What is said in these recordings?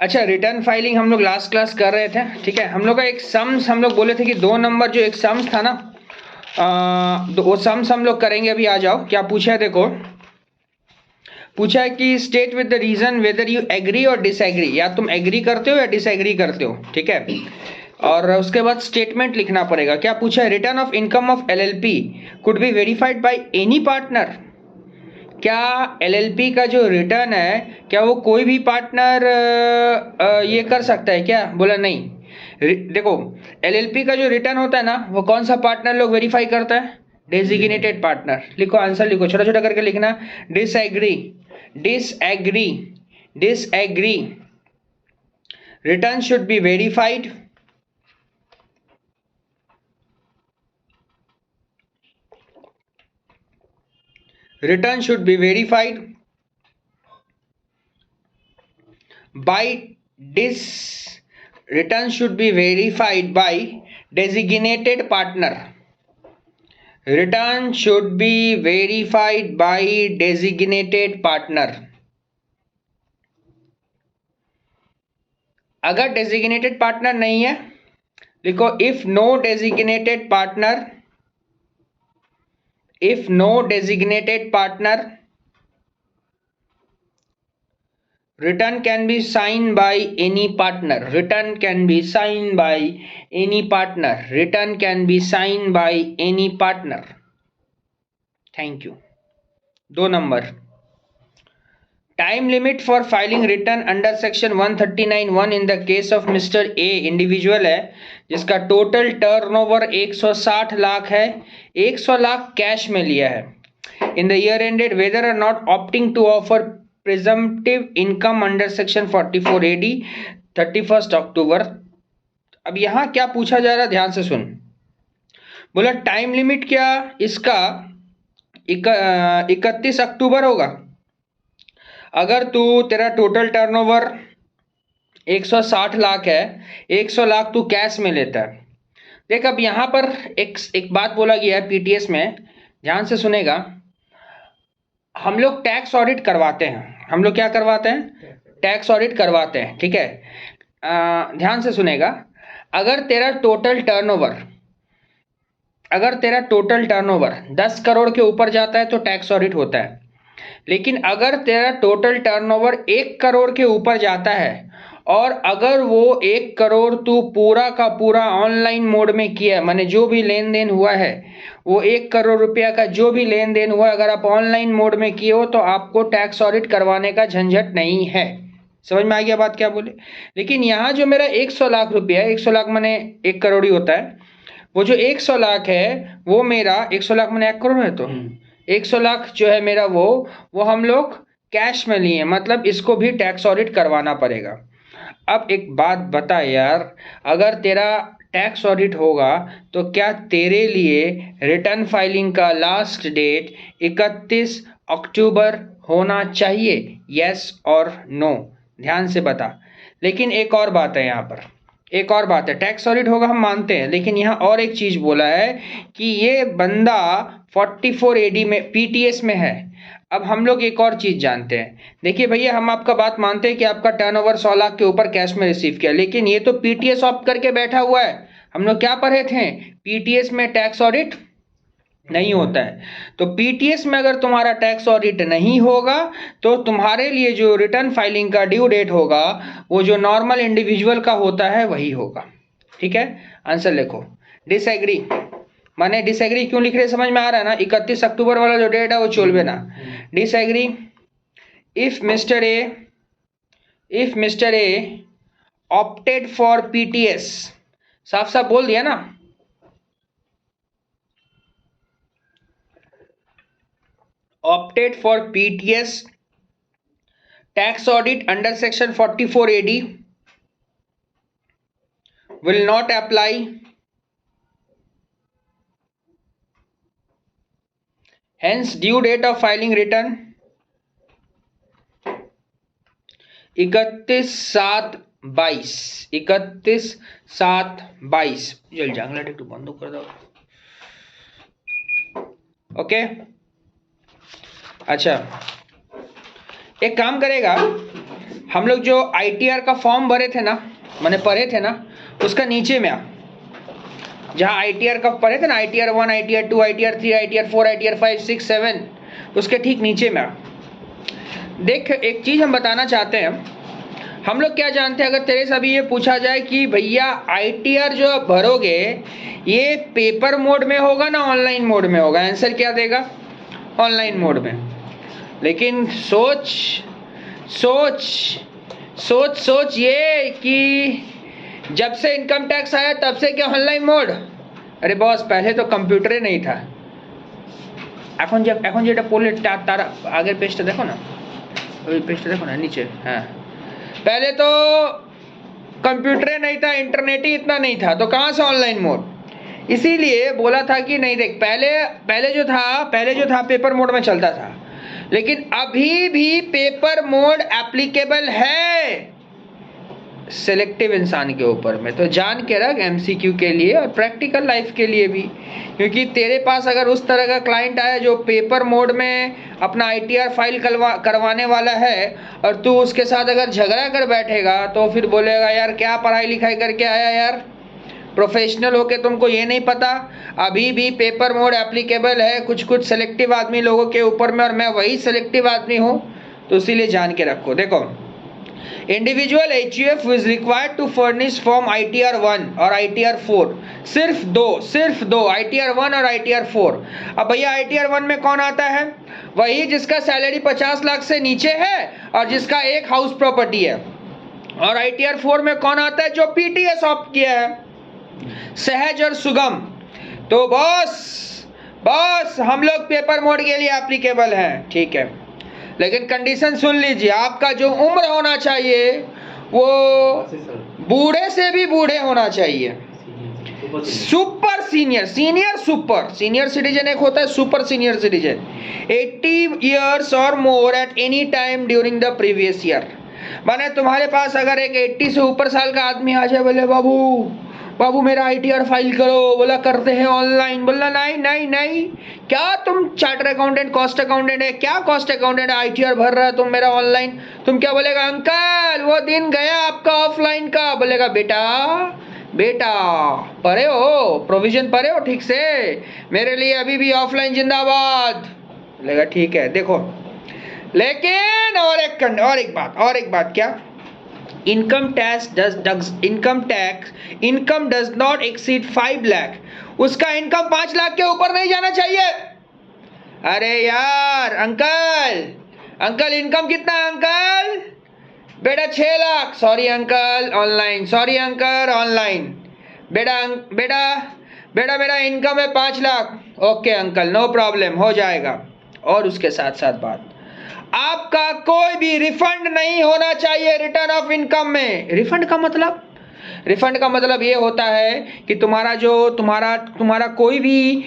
अच्छा, return filing हम लोग लास्ट क्लास कर रहे थे, ठीक है। हम लोग का एक सम्स हम लोग बोले थे कि 2 नंबर जो एक सम्स था ना, वो सम्स हम लोग करेंगे अभी। आ जाओ, क्या पूछा है देखो। पूछा है कि state with the reason whether you agree और डिसएग्री, या तुम एग्री करते हो या डिसएग्री करते हो, ठीक है। और उसके बाद स्टेटमेंट लिखना पड़ेगा। क्या पूछा है, return of income of LLP could be verified by any partner. क्या एलएलपी का जो रिटर्न है, क्या वो कोई भी पार्टनर ये कर सकता है क्या? बोला नहीं। देखो, एलएलपी का जो रिटर्न होता है ना, वो कौन सा पार्टनर लोग वेरीफाई करता है? Designated partner. लिखो, आंसर लिखो, छोटा छोटा करके लिखना। Disagree, disagree, disagree. Return should be verified return should be verified by return should be verified by designated partner. Return should be verified by designated partner. अगर डेजिग्नेटेड पार्टनर नहीं है, लिखो if no designated partner, if no designated partner, return can be signed by any partner. Return can be signed by any partner. Return can be signed by any partner. Thank you. 2 number, time limit for filing return under section 139(1) in the case of Mr. A individual है जिसका total turnover 160 lakh है, 100 lakh cash में लिया है। In the year ended whether or not opting to offer presumptive income under section 44 AD 31 October. अब यहां क्या पूछा जा रहा है, ध्यान से सुन। बोला टाइम लिमिट क्या इसका 31 अक्टूबर होगा। अगर तेरा टोटल टर्नओवर 160 लाख है, 100 लाख तू कैश में लेता है। देख, अब यहां पर एक बात बोला गया है पीटीएस में, ध्यान से सुनेगा। हम लोग टैक्स ऑडिट करवाते हैं। हम लोग क्या करवाते हैं? टैक्स ऑडिट करवाते हैं, ठीक है। ध्यान से सुनेगा। अगर तेरा टोटल टर्नओवर 10 करोड़ के ऊपर जाता है तो टैक्स ऑडिट होता है। लेकिन अगर तेरा टोटल टर्नओवर 1 करोड़ के ऊपर जाता है और अगर वो 1 करोड़ तू पूरा का पूरा ऑनलाइन मोड में किया, माने जो भी लेन देन हुआ है, वो 1 करोड़ रुपया का जो भी लेन देन हुआ, अगर आप ऑनलाइन मोड में किए हो तो आपको टैक्स ऑडिट करवाने का झंझट नहीं है। समझ में आ गया बात क्या बोले? लेकिन यहाँ जो मेरा 100 लाख रुपया है, 100 लाख माने 1 करोड़ ही होता है, वो जो 100 लाख है वो मेरा 100 लाख माने 1 करोड़ है, तो 100 लाख जो है मेरा वो हम लोग कैश में लिए, मतलब इसको भी टैक्स ऑडिट करवाना पड़ेगा। अब एक बात बता यार, अगर तेरा टैक्स ऑडिट होगा तो क्या तेरे लिए रिटर्न फाइलिंग का लास्ट डेट 31 अक्टूबर होना चाहिए? यस और नो, ध्यान से बता। लेकिन एक और बात है यहाँ पर, एक और बात है, टैक्स ऑडिट होगा हम मानते हैं, लेकिन यहाँ और एक चीज बोला है कि ये बंदा 44 AD में पीटीएस में है। अब हम लोग एक और चीज जानते हैं। देखिए भैया, हम आपका बात मानते हैं कि आपका टर्नओवर 100 लाख के ऊपर कैश में रिसीव किया, लेकिन ये तो पीटीएस ऑप्ट करके बैठा हुआ है। हम लोग क्या पढ़े थे? पीटीएस में टैक्स ऑडिट नहीं होता है। तो पीटीएस में अगर तुम्हारा टैक्स ऑडिट नहीं होगा तो तुम्हारे लिए जो रिटर्न फाइलिंग का ड्यू डेट होगा वो जो नॉर्मल इंडिविजुअल का होता है वही होगा, ठीक है। आंसर लिखो, डिसएग्री। माने डिसएग्री क्यों लिख रहे, समझ में आ रहा है ना? 31 अक्टूबर वाला जो डेट है वो चोलबे ना। Disagree if mister A opted for PTS, साफ साफ बोल दिया ना। opted for PTS tax audit under section 44 AD will not apply, hence due date of filing return 31/7/22। 31/7/22 जल जांगला टेक्टू बंद कर दो, ओके। अच्छा, एक काम करेगा, हम लोग जो ITR का फॉर्म भरे थे ना, मैंने पढ़े थे ना, उसका नीचे में जहाँ ITR का पढ़े थे ना, ITR 1, ITR 2, ITR 3, ITR 4, ITR 5, 6, 7, उसके ठीक नीचे में देख, एक चीज़ हम बताना चाहते हैं। हम लोग क्या जानते हैं, अगर तेरे से अभी ये पूछा जाए कि भैया ITR जो आप भरोगे ये पेपर मोड में होगा ना ऑनलाइन मोड में होगा, आंसर क्या देगा? ऑनलाइन मोड में। लेकिन सोच सोच सोच सोच ये कि जब से इनकम टैक्स आया तब से क्या ऑनलाइन मोड? अरे बॉस, पहले तो कंप्यूटर नहीं था। এখন যেটা পড়লে তার আগের পেজটা দেখো না, ওই পেজটা দেখো না नीचे। हाँ, पहले तो कंप्यूटर नहीं था, इंटरनेट ही इतना नहीं था, तो कहाँ से ऑनलाइन मोड? इसीलिए बोला था कि नहीं देख, पहले जो था पेपर मोड में चलता था, लेकिन अभी भी पेपर मोड एप्लीकेबल है सेलेक्टिव इंसान के ऊपर में। तो जान के रख MCQ के लिए और प्रैक्टिकल लाइफ के लिए भी, क्योंकि तेरे पास अगर उस तरह का क्लाइंट आया जो पेपर मोड में अपना ITR फाइल करवाने वाला है और तू उसके साथ अगर झगड़ा कर बैठेगा तो फिर बोलेगा यार क्या पढ़ाई लिखाई करके आया यार, प्रोफेशनल होके तुमको ये नहीं पता। अभी भी पेपर मोड एप्लीकेबल है कुछ सेलेक्टिव आदमी लोगों के ऊपर में, और मैं वही सेलेक्टिव आदमी हूँ, तो इसीलिए जान के रखो। देखो, individual HUF is required to furnish form ITR 1 और ITR 4, सिर्फ दो ITR 1 और ITR 4। अब भैया ITR 1 में कौन आता है? वही जिसका सैलरी 50 लाख से नीचे है और जिसका एक हाउस प्रॉपर्टी है। और ITR 4 में कौन आता है? जो PTS ऑप्ट किया है, सहज और सुगम। तो बॉस हम लोग पेपर मोड के लिए एप्लीकेबल हैं, ठीक है, लेकिन कंडीशन सुन लीजिए, आपका जो उम्र होना चाहिए वो बूढ़े से भी बूढ़े होना चाहिए, सुपर सीनियर सिटीजन एक होता है, सुपर सीनियर सिटीजन, 80 years और more at any time during the previous year. माने तुम्हारे पास अगर एक 80 से ऊपर साल का आदमी आ जाए, बोले बाबू मेरा ITR फाइल करो, बोला करते हैं ऑनलाइन, बोला नहीं, क्या तुम चार्टर अकाउंटेंट कॉस्ट अकाउंटेंट है क्या? कॉस्ट अकाउंटेंट ITR भर रहा है तुम मेरा ऑनलाइन? तुम क्या बोलेगा? अंकल वो दिन गया आपका ऑफलाइन का। बोलेगा बेटा पढ़े हो, प्रोविजन पढ़े हो ठीक से, मेरे लिए अभी भी ऑफलाइन जिंदाबाद। बोलेगा ठीक है। देखो, लेकिन और एक बात क्या? Income does not exceed 5 lakh, उसका इनकम 5 लाख के ऊपर नहीं जाना चाहिए। अरे यार अंकल इनकम कितना है अंकल? बेटा 6 लाख, सॉरी अंकल ऑनलाइन। बेटा मेरा इनकम है 5 lakh, okay uncle no problem, हो जाएगा। और उसके साथ बात, आपका कोई भी रिफंड नहीं होना चाहिए रिटर्न ऑफ इनकम में। रिफंड का मतलब ये होता है कि तुम्हारा कोई भी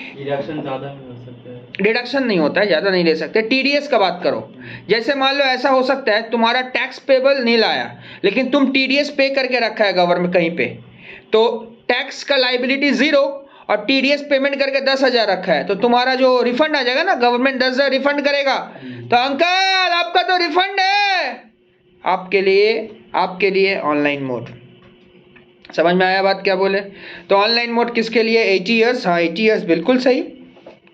डिडक्शन नहीं होता है, ज़्यादा नहीं ले सकते। TDS का बात करो, जैसे मान लो ऐसा हो सकता है तुम्हारा टैक्स पेबल नहीं लाया, लेकिन तुम TDS पे करके रखा है गवर्नमेंट कहीं पे, तो टैक्स का लाइबिलिटी 0 और TDS पेमेंट करके 10,000 रखा है, तो तुम्हारा जो रिफंड आ जाएगा ना, गवर्नमेंट 10,000 रिफंड करेगा। तो अंकल आपका तो रिफंड है, आपके लिए ऑनलाइन मोड। समझ में आया बात क्या बोले? तो ऑनलाइन मोड किसके लिए? 80 years, हाँ 80 years बिल्कुल सही।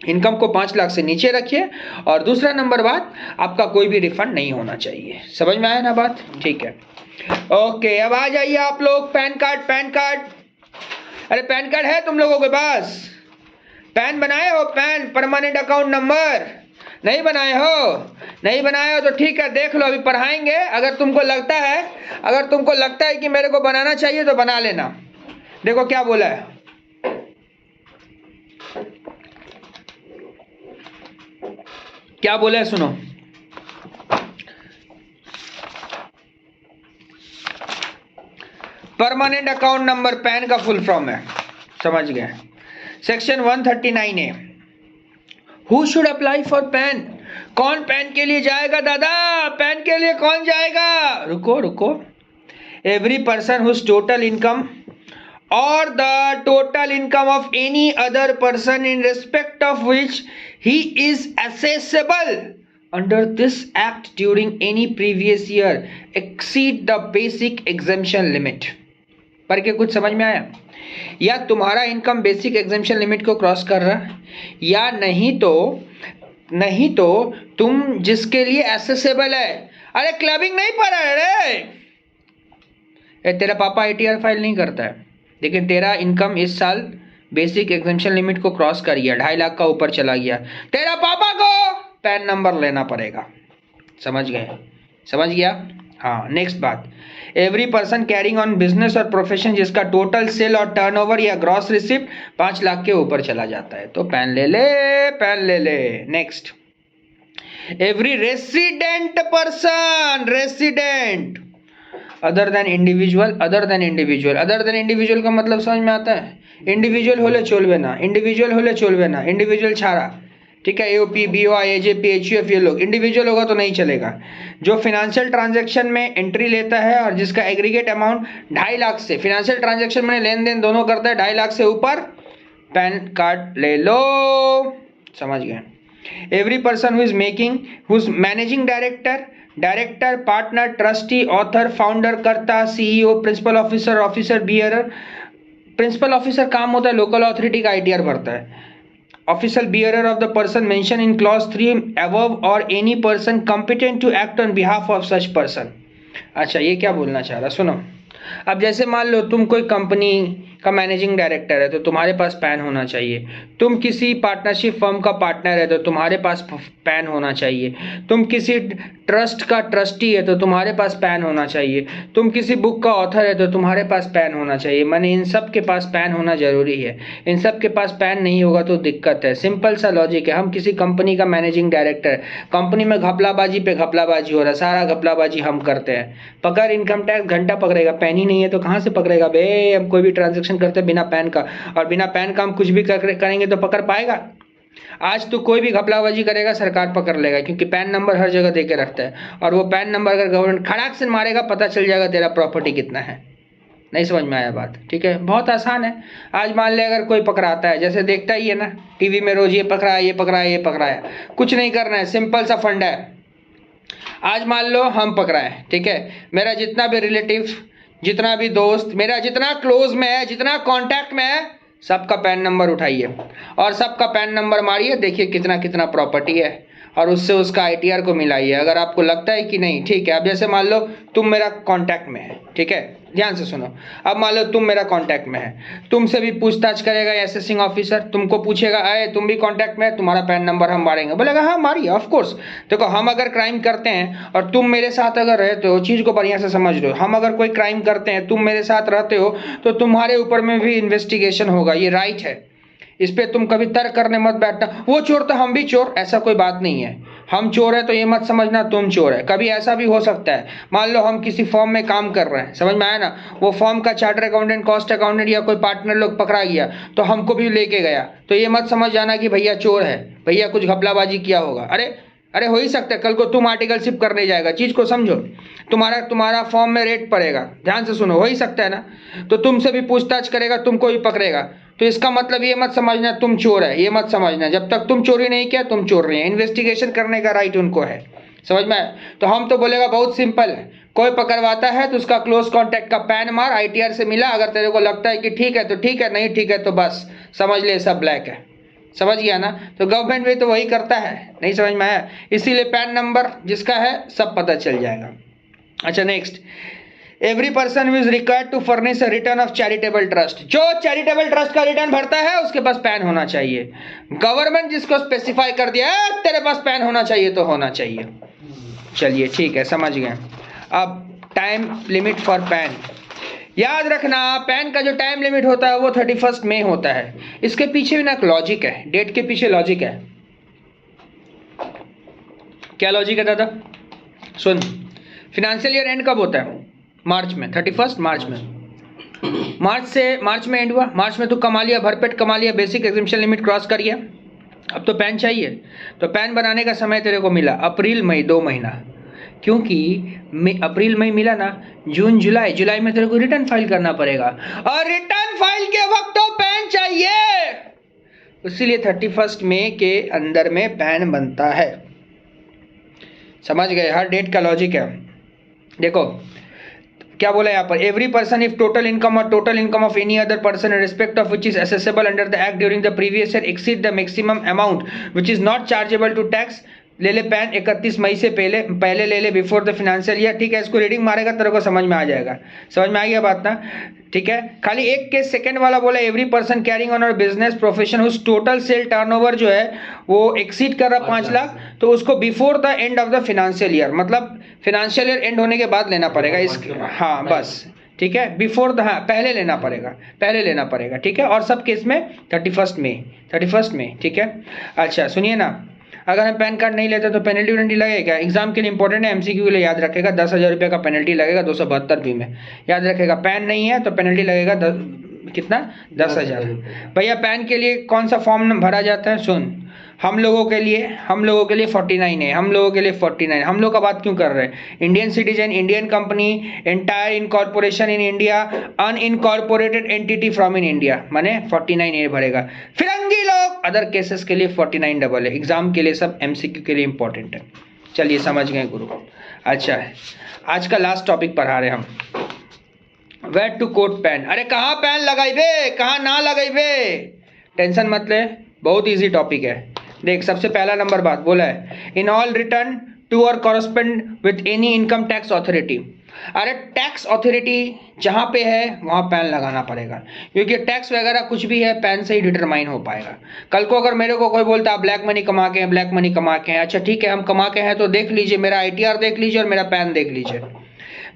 इनकम को 5 लाख से नीचे रखिए, और दूसरा नंबर बात, आपका कोई भी रिफंड नहीं होना चाहिए। समझ में आया ना बात? ठीक है, ओके। अब आ जाइए आप लोग, पैन कार्ड। अरे पैन कार्ड है तुम लोगों के पास? पैन बनाए हो? पैन परमानेंट अकाउंट नंबर नहीं बनाए हो तो ठीक है, देख लो, अभी पढ़ाएंगे। अगर तुमको लगता है कि मेरे को बनाना चाहिए तो बना लेना। देखो क्या बोला है, सुनो। परमानेंट अकाउंट नंबर पैन का फुल फॉर्म है, समझ गए? Section 139A, who should apply for pan? कौन पैन के लिए जाएगा दादा? पैन के लिए कौन जाएगा? रुको। Every person whose total income or the total income of any other person in respect of which he is assessable under this act during any previous year exceed the basic exemption limit. पर के कुछ समझ में आया? या तुम्हारा income basic exemption limit को cross कर रहा है, या नहीं तो तुम जिसके लिए एसेसेबल है। अरे क्लबिंग नहीं पढ़ा है रे, तेरा पापा आईटीआर फाइल नहीं करता है, लेकिन तेरा इनकम इस साल बेसिक एग्जेम्पशन लिमिट को क्रॉस कर गया, 2.5 लाख का ऊपर चला गया, तेरा पापा को पैन नंबर लेना पड़ेगा। समझ गया? हाँ, नेक्स्ट बात, every person carrying on business और प्रोफेशन जिसका टोटल सेल और टर्नओवर या ग्रॉस रिसिप्ट 5 लाख के ऊपर चला जाता है तो पैन ले ले। Next, every resident person, resident other than individual का मतलब समझ में आता है? इंडिविजुअल होले चलबे ना, इंडिविजुअल छाड़ा, ठीक है, एओपी, बीओआई, एजेपी, एचयूएफ, ये लोग इंडिविजुअल होगा तो नहीं चलेगा। जो फिनेंशियल ट्रांजैक्शन में एंट्री लेता है और जिसका एग्रीगेट अमाउंट 2.5 लाख से, फिनेंशियल ट्रांजैक्शन में लेन देन दोनों करता है 2.5 लाख से ऊपर, पैन कार्ड ले लो। समझ गए? Every person who is managing director, partner, trustee, author, founder, karta, CEO, principal officer, bearer. Principal officer काम होता है लोकल अथॉरिटी का आईटीआर भरता है। Official bearer of the person mentioned in clause 3 above or any person competent to act on behalf of such person। अच्छा, ये क्या बोलना चाह रहा, सुनो। अब जैसे मान लो तुम कोई कंपनी का मैनेजिंग डायरेक्टर है तो तुम्हारे पास पैन होना चाहिए। तुम किसी पार्टनरशिप फर्म का पार्टनर है तो तुम्हारे पास पैन होना चाहिए। तुम किसी ट्रस्ट का ट्रस्टी है तो तुम्हारे पास पैन होना चाहिए। तुम किसी बुक का ऑथर है तो तुम्हारे पास पैन होना चाहिए। माने इन सब के पास पैन होना जरूरी है। इन सब के पास पैन नहीं होगा तो दिक्कत है। सिंपल सा लॉजिक है। हम किसी कंपनी का मैनेजिंग डायरेक्टर, कंपनी में घपलाबाजी पे घपलाबाजी हो रहा है, सारा घपलाबाजी हम करते हैं। पकड़ इनकम टैक्स घंटा पकड़ेगा, पैन ही नहीं है तो कहाँ से पकड़ेगा बे? हम कोई भी ट्रांजेक्शन करते हैं बिना पैन का, और बिना पैन का हम कुछ भी करेंगे तो पकड़ पाएगा? आज तो कोई भी घपलाबाजी करेगा सरकार पकड़ लेगा, क्योंकि पैन नंबर हर जगह देके रखता है, और वो पैन नंबर अगर गवर्नमेंट खड़ाक से मारेगा पता चल जाएगा तेरा प्रॉपर्टी कितना है। नहीं समझ में आया बात? ठीक है, बहुत आसान है। आज मान ले अगर कोई पकड़ाता है, जैसे देखता ही है ना टीवी में रोज, ये पकड़ा है, ये पकड़ा है, ये पकड़ा है, कुछ नहीं करना है, सिंपल सा फंडा है। आज मान लो हम पकड़ाए, ठीक है, मेरा जितना भी रिलेटिव, जितना भी दोस्त, मेरा जितना क्लोज में है, जितना कांटेक्ट में है, सबका पैन नंबर उठाइए और सबका पैन नंबर मारिए, देखिए कितना कितना प्रॉपर्टी है, और उससे उसका आईटीआर को मिलाइए। अगर आपको लगता है कि नहीं, ठीक है, अब जैसे मान लो तुम मेरा कांटेक्ट में है, ठीक है, ध्यान से सुनो। अब मान लो तुम मेरा कांटेक्ट में है, तुमसे भी पूछताछ करेगा असेसिंग ऑफिसर, तुमको पूछेगा अरे तुम भी कांटेक्ट में है, तुम्हारा पैन नंबर हम मारेंगे। बोलेगा हाँ मारिए, ऑफ कोर्स। देखो हम अगर क्राइम करते हैं और तुम मेरे साथ अगर रहते हो, चीज को बढ़िया से समझ लो, हम अगर कोई क्राइम करते हैं, तुम मेरे साथ रहते हो, तो तुम्हारे ऊपर में भी इन्वेस्टिगेशन होगा, ये राइट है। इस पे तुम कभी तर्क करने मत बैठना, वो चोर तो हम भी चोर, ऐसा कोई बात नहीं है। हम चोर है तो ये मत समझना तुम चोर है। कभी ऐसा भी हो सकता है, मान लो हम किसी फॉर्म में काम कर रहे हैं, समझ में आया ना, वो फॉर्म का चार्टर अकाउंटेंट, कॉस्ट अकाउंटेंट या कोई पार्टनर लोग पकड़ा गया तो हमको भी लेके गया, तो ये मत समझ जाना कि भैया चोर है, भैया कुछ घपलाबाजी किया होगा। अरे हो ही सकता है कल को तुम आर्टिकलशिप करने जाएगा, चीज को समझो, तुम्हारा फॉर्म में रेट पड़ेगा, ध्यान से सुनो, हो ही सकता है ना, तो तुमसे भी पूछताछ करेगा, तुमको भी पकड़ेगा, तो इसका मतलब ये मत समझना तुम चोर है, ये मत समझना, जब तक तुम चोरी नहीं किया तुम चोर नहीं है। इन्वेस्टिगेशन करने का राइट उनको है, समझ में आया? तो हम तो बोलेगा बहुत सिंपल है, कोई पकड़वाता है तो उसका क्लोज कॉन्टैक्ट का पैन मार, आईटीआर से मिला, अगर तेरे को लगता है कि ठीक है तो ठीक है, नहीं ठीक है तो बस समझ ले सब ब्लैक है। समझ गया ना? तो गवर्नमेंट भी तो वही करता है। नहीं समझ में आया? इसीलिए पैन नंबर जिसका है सब पता चल जाएगा। अच्छा next, every person who is required to furnish a return of charitable trust, जो चैरिटेबल ट्रस्ट का रिटर्न भरता है उसके पास पैन होना चाहिए। गवर्नमेंट जिसको स्पेसिफाई कर दिया है तेरे पास पैन होना चाहिए तो होना चाहिए। चलिए ठीक है, समझ गए। अब टाइम लिमिट फॉर पैन, याद रखना पैन का जो टाइम लिमिट होता है वो 31 मई होता है। इसके पीछे भी ना एक लॉजिक है, डेट के पीछे लॉजिक है। क्या लॉजिक है दादा? सुन, फाइनेंशियल ईयर एंड कब होता है? मार्च में, 31 मार्च में। मार्च में एंड हुआ, मार्च में तू कमा लिया, भरपेट कमा लिया, बेसिक एग्जेम्पशन लिमिट क्रॉस कर गया, अब तो पैन चाहिए। तो पैन बनाने का समय तेरे को मिला अप्रैल मई, 2 महीना, क्योंकि अप्रैल मई मिला ना, जून जुलाई में तेरे को रिटर्न फाइल करना पड़ेगा, और रिटर्न फाइल के वक्त तो पैन चाहिए, इसीलिए 31 मई के अंदर में पैन बनता है। समझ गए, हर डेट का लॉजिक है। देखो क्या बोला यहाँ पर, every person if total income और total income of any other person in respect of which is assessable under the act during the previous year exceed the maximum amount which is not chargeable to tax, ले ले pan 31 मई से पहले ले ले before the financial year. ठीक है, इसको reading मारेगा तेरे को समझ में आ जाएगा, समझ में आ गया बात ना। ठीक है, खाली एक केस सेकंड वाला बोला एवरी पर्सन कैरिंग ऑन और business profession whose total sale turnover जो है वो एक्सीड कर रहा 5 लाख, तो उसको before the end of the financial year, मतलब फाइनेंशियल ईयर एंड होने के बाद लेना पड़ेगा इस, हाँ बस ठीक है, बिफोर द, हाँ पहले लेना पड़ेगा, पहले लेना पड़ेगा। ठीक है, और सब केस में 31 में। ठीक है, अच्छा सुनिए ना, अगर हम पैन कार्ड नहीं लेते तो पेनल्टी वेनल्टी लगेगा। एग्जाम के लिए इंपॉर्टेंट है, एमसीक्यू के लिए याद रखेगा, 10,000 रुपये का पेनल्टी लगेगा 272 बी में, याद रखेगा। पैन नहीं है तो पेनल्टी लगेगा कितना, 10,000। भैया पैन के लिए कौन सा फॉर्म भरा जाता है, सुन, हम लोगों के लिए 49 है, हम लोगों के लिए 49। हम लोग का बात क्यों कर रहे हैं, Indian citizen, Indian company, entire incorporation in India, unincorporated entity from in India, माने 49 ये भरेगा। फिरंगी लोग अदर केसेस के लिए 49 डबल है। एग्जाम के लिए सब, एमसीक्यू के लिए इंपॉर्टेंट है। चलिए समझ गए गुरु। अच्छा आज का लास्ट टॉपिक पढ़ा रहे हम, वेयर टू कोट पैन। अरे कहाँ पैन लगाइबे, कहाँ ना लगाइबे, टेंशन मत ले, बहुत इजी टॉपिक है। देख सबसे पहला नंबर बात बोला है, इन ऑल रिटर्न टू और correspond with any income tax authority. अरे टैक्स अथॉरिटी जहाँ पे है वहाँ पैन लगाना पड़ेगा, क्योंकि टैक्स वगैरह कुछ भी है पैन से ही डिटरमाइन हो पाएगा। कल को अगर मेरे को कोई बोलता है ब्लैक मनी कमा के हैं, ब्लैक मनी कमा के हैं, अच्छा ठीक है हम कमा के हैं तो देख लीजिए, मेरा ITR देख लीजिए और मेरा पैन देख लीजिए।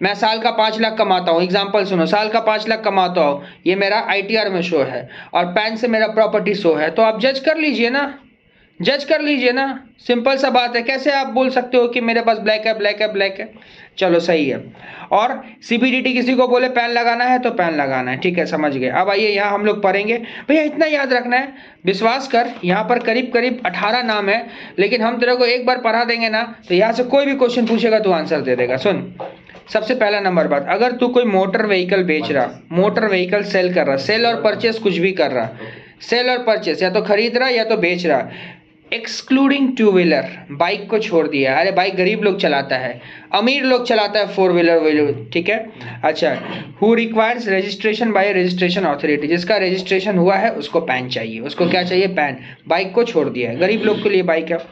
मैं साल का 5 लाख कमाता हूँ, एग्जाम्पल सुनो, साल का 5 लाख कमाता हूँ, ये मेरा ITR में शो है और पैन से मेरा प्रॉपर्टी शो है, तो आप जज कर लीजिए ना, जज कर लीजिए ना, सिंपल सा बात है। कैसे आप बोल सकते हो कि मेरे पास ब्लैक है, ब्लैक है, ब्लैक है, चलो सही है। और CBDT किसी को बोले पैन लगाना है तो पैन लगाना है, ठीक है समझ गए। अब आइए यहाँ हम लोग पढ़ेंगे, भैया इतना याद रखना है, विश्वास कर यहाँ पर करीब करीब 18 नाम है, लेकिन हम तेरे को एक बार पढ़ा देंगे ना तो यहाँ से कोई भी क्वेश्चन पूछेगा तो आंसर दे देगा। सुन सबसे पहला नंबर बात, अगर तू कोई मोटर व्हीकल बेच रहा, मोटर व्हीकल सेल कर रहा, सेल और परचेस कुछ भी कर रहा, सेल और परचेस या तो खरीद रहा या तो बेच रहा, एक्सक्लूडिंग 2 व्हीलर, बाइक को छोड़ दिया। अरे बाइक गरीब लोग चलाता है, अमीर लोग चलाता है 4 व्हीलर, ठीक है। अच्छा, who requires registration bye registration authority, जिसका रजिस्ट्रेशन हुआ है उसको पैन चाहिए, उसको क्या चाहिए, पैन। बाइक को छोड़ दिया है, गरीब लोग के लिए बाइक है।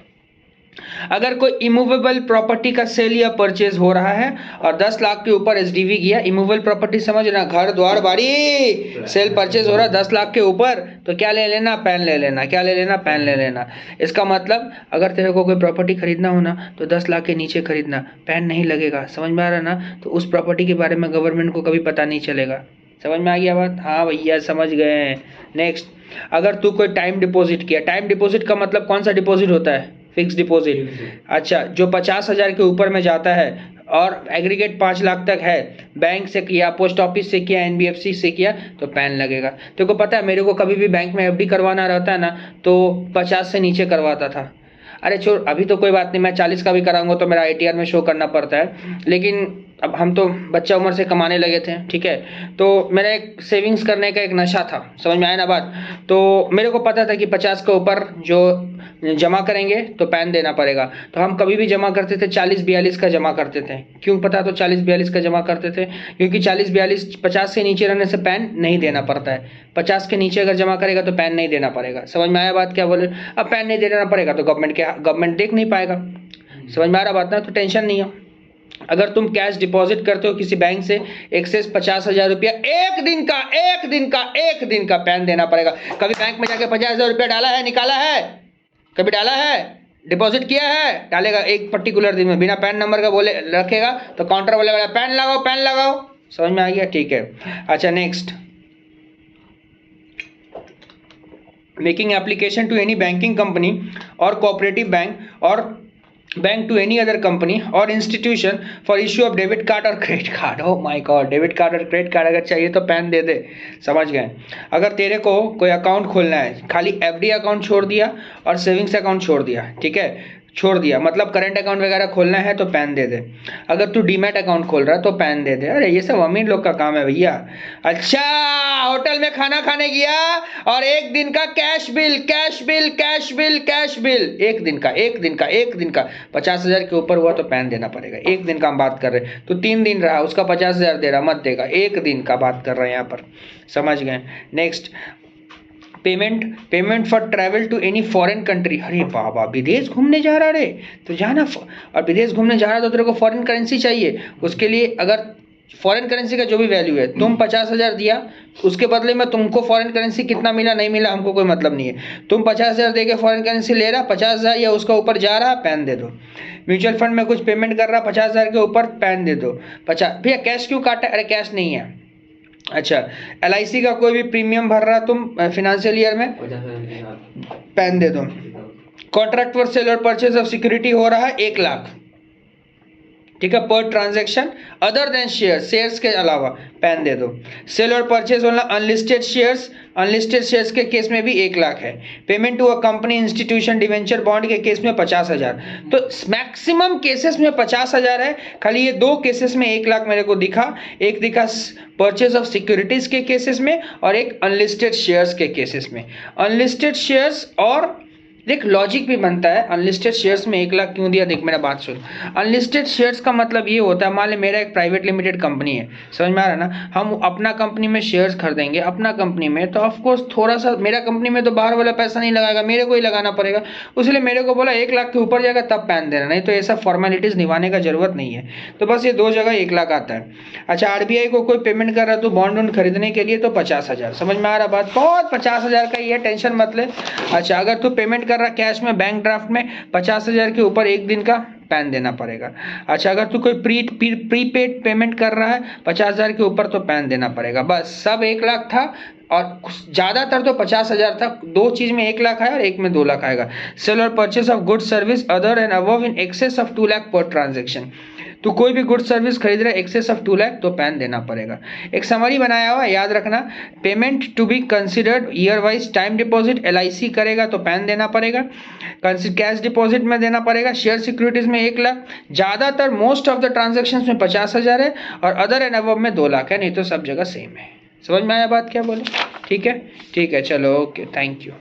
अगर कोई इमूवेबल प्रॉपर्टी का सेल या परचेज हो रहा है और 10 लाख के ऊपर SDV किया, इमूवेबल प्रॉपर्टी समझ ना, घर द्वार बाड़ी, सेल परचेज हो रहा है 10 लाख के ऊपर, तो क्या ले लेना, पैन ले लेना। क्या ले लेना, पैन ले लेना। इसका मतलब अगर तेरे को कोई प्रॉपर्टी खरीदना हो ना तो 10 लाख के नीचे खरीदना, पैन नहीं लगेगा, समझ में आ रहा ना। तो उस प्रॉपर्टी के बारे में गवर्नमेंट को कभी पता नहीं चलेगा, समझ में आ गया बात, हाँ भैया समझ गए। नेक्स्ट, अगर तू कोई टाइम डिपॉजिट किया, टाइम डिपॉजिट का मतलब कौन सा डिपॉजिट होता है, फिक्स डिपॉजिट। अच्छा, जो 50,000 के ऊपर में जाता है और एग्रीगेट 5 लाख तक है, बैंक से किया, पोस्ट ऑफिस से किया, NBFC से किया, तो पैन लगेगा। तेरे को पता है मेरे को कभी भी बैंक में FD करवाना रहता है ना तो 50 से नीचे करवाता था। अरे छोड़, अभी तो कोई बात नहीं, मैं 40 का भी कराऊंगा तो मेरा ITR में शो करना पड़ता है, लेकिन अब हम तो बच्चा उम्र से कमाने लगे थे, ठीक है। तो मेरा एक सेविंग्स करने का एक नशा था, समझ में आया ना बात। तो मेरे को पता था कि 50 के ऊपर जो जमा करेंगे तो पैन देना पड़ेगा, तो हम कभी भी जमा करते थे 40-42 का जमा करते थे। क्यों पता, तो 40-42 का जमा करते थे क्योंकि 40-42 50 से नीचे रहने से पैन नहीं देना पड़ता है, 50 के नीचे अगर जमा करेगा तो पैन नहीं देना पड़ेगा। समझ में आया बात, क्या बोले, अब पैन नहीं देना पड़ेगा तो गवर्नमेंट देख नहीं पाएगा, समझ में आ रहा बात ना। तो टेंशन नहीं है। अगर तुम कैश डिपॉजिट करते हो किसी बैंक से, एक्सेस 50,000 रुपया, एक दिन का पैन देना पड़ेगा। कभी बैंक में जाके 50,000 रुपया डाला है, निकाला है, कभी डाला है, डिपॉजिट किया है, डालेगा एक पर्टिकुलर दिन में, बिना पैन नंबर का बोले रखेगा तो काउंटर वाले वाला पैन लगाओ, पैन लगाओ, समझ में आ गया, ठीक है। अच्छा next, making application to any banking company और कोऑपरेटिव बैंक और bank to any other company और institution for issue of debit card और credit card. Oh my god, debit card और क्रेडिट कार्ड अगर चाहिए तो पैन दे दे, समझ गए। अगर तेरे को कोई अकाउंट खोलना है, खाली FD अकाउंट छोड़ दिया और सेविंग्स अकाउंट छोड़ दिया, ठीक है, छोड़ दिया, मतलब करंट अकाउंट वगैरह खोलना है तो पैन दे दे। अगर तू डीमैट अकाउंट खोल रहा है तो पैन दे दे। अरे ये सब अमीर लोग का काम है भैया। अच्छा, होटल में खाना खाने गया और एक दिन का cash bill, cash bill, cash bill, cash bill, एक दिन का, एक दिन का, एक दिन का 50,000 के ऊपर हुआ तो पैन देना पड़ेगा। एक दिन का हम बात कर रहे हैं, तो 3 दिन रहा, उसका 50,000 दे रहा, मत देगा। एक दिन का बात कर रहे हैं यहाँ पर, समझ गए। Next, payment for travel to any foreign country. अरे बाबा, विदेश घूमने जा रहा रे तो जाना, और विदेश घूमने जा रहा तो तेरे को फॉरेन करेंसी चाहिए। उसके लिए अगर फॉरेन करेंसी का जो भी वैल्यू है, तुम 50,000 दिया, उसके बदले में तुमको फॉरेन करेंसी कितना मिला नहीं मिला हमको कोई मतलब नहीं है। तुम 50,000 दे के फॉरेन करेंसी ले रहा, 50,000 या उसका ऊपर जा रहा, पैन दे दो। म्यूचुअल फंड में कुछ पेमेंट कर रहा 50,000 के ऊपर, पैन दे दो। 50, भैया कैश क्यों काटा? अरे कैश नहीं है। अच्छा, LIC का कोई भी प्रीमियम भर रहा तुम फाइनेंशियल ईयर में, पैन दे दो। कॉन्ट्रैक्ट फॉर सेल और परचेज ऑफ सिक्योरिटी हो रहा है 1 लाख, ठीक है, पर ट्रांजैक्शन, अदर देन शेयर्स के अलावा, पैन दे दो। सेल और परचेज होना अनलिस्टेड शेयर्स के केस में भी 1 लाख है। Payment to a company, institution, debenture, bond के केस में 50,000। तो मैक्सिमम केसेस में 50,000 है। खाली ये 2 केसेस में 1 लाख मेरे को दिखा। एक दिखा परचेज ऑफ सिक्योरिटीज के केसेस में और एक अनलिस्टेड शेयर्स के केसेस में। अनलिस्टेड शेयर्स, और देख लॉजिक भी बनता है, अनलिस्टेड शेयर्स में 1 लाख क्यों दिया, देख मेरा बात सुन। अनलिस्टेड शेयर्स का मतलब ये होता है, मान ले मेरा एक प्राइवेट लिमिटेड कंपनी है, समझ में आ रहा है ना, हम अपना कंपनी में शेयर्स खरीदेंगे अपना कंपनी में, तो ऑफकोर्स थोड़ा सा मेरा कंपनी में तो बाहर वाला पैसा नहीं लगाएगा, मेरे को ही लगाना पड़ेगा। इसलिए मेरे को बोला 1 लाख के ऊपर जाएगा तब पैन देना, नहीं तो ऐसा फॉर्मेलिटीज निभाने का जरूरत नहीं है। तो बस ये 2 जगह 1 लाख आता है। अच्छा, RBI को कोई पेमेंट कर रहा है तो बॉन्ड वॉन्ड खरीदने के लिए तो 50,000, समझ में आ रहा बात, बहुत 50,000 का ही है, टेंशन मत ले। अच्छा, अगर तू पेमेंट कर रहा कैश में, बैंक ड्राफ्ट में, 50,000 के ऊपर एक दिन का पैन देना पड़ेगा। अच्छा, अगर तू कोई प्रीपेड पेमेंट कर रहा है 50,000 के ऊपर तो पैन देना पड़ेगा। बस, सब 1 लाख था और ज़्यादातर तो 50,000 था। 2 चीज़ में 1 लाख आया और एक में 2 लाख आएगा। सेल और purchase of good service other and above in excess of 2 lakh per transaction. तो कोई भी गुड सर्विस खरीद रहा है एक्सेस ऑफ 2 लाख तो पैन देना पड़ेगा। एक समरी बनाया हुआ, याद रखना। Payment to be considered year wise, time deposit LIC करेगा तो पैन देना पड़ेगा, कैश डिपॉजिट में देना पड़ेगा, शेयर सिक्योरिटीज में 1 लाख, ज़्यादातर मोस्ट ऑफ द ट्रांजेक्शन में 50,000 है और अदर एंड अबव में 2 लाख है, नहीं तो सब जगह सेम है। समझ में आया बात क्या बोले? ठीक है, चलो, ओके, थैंक यू।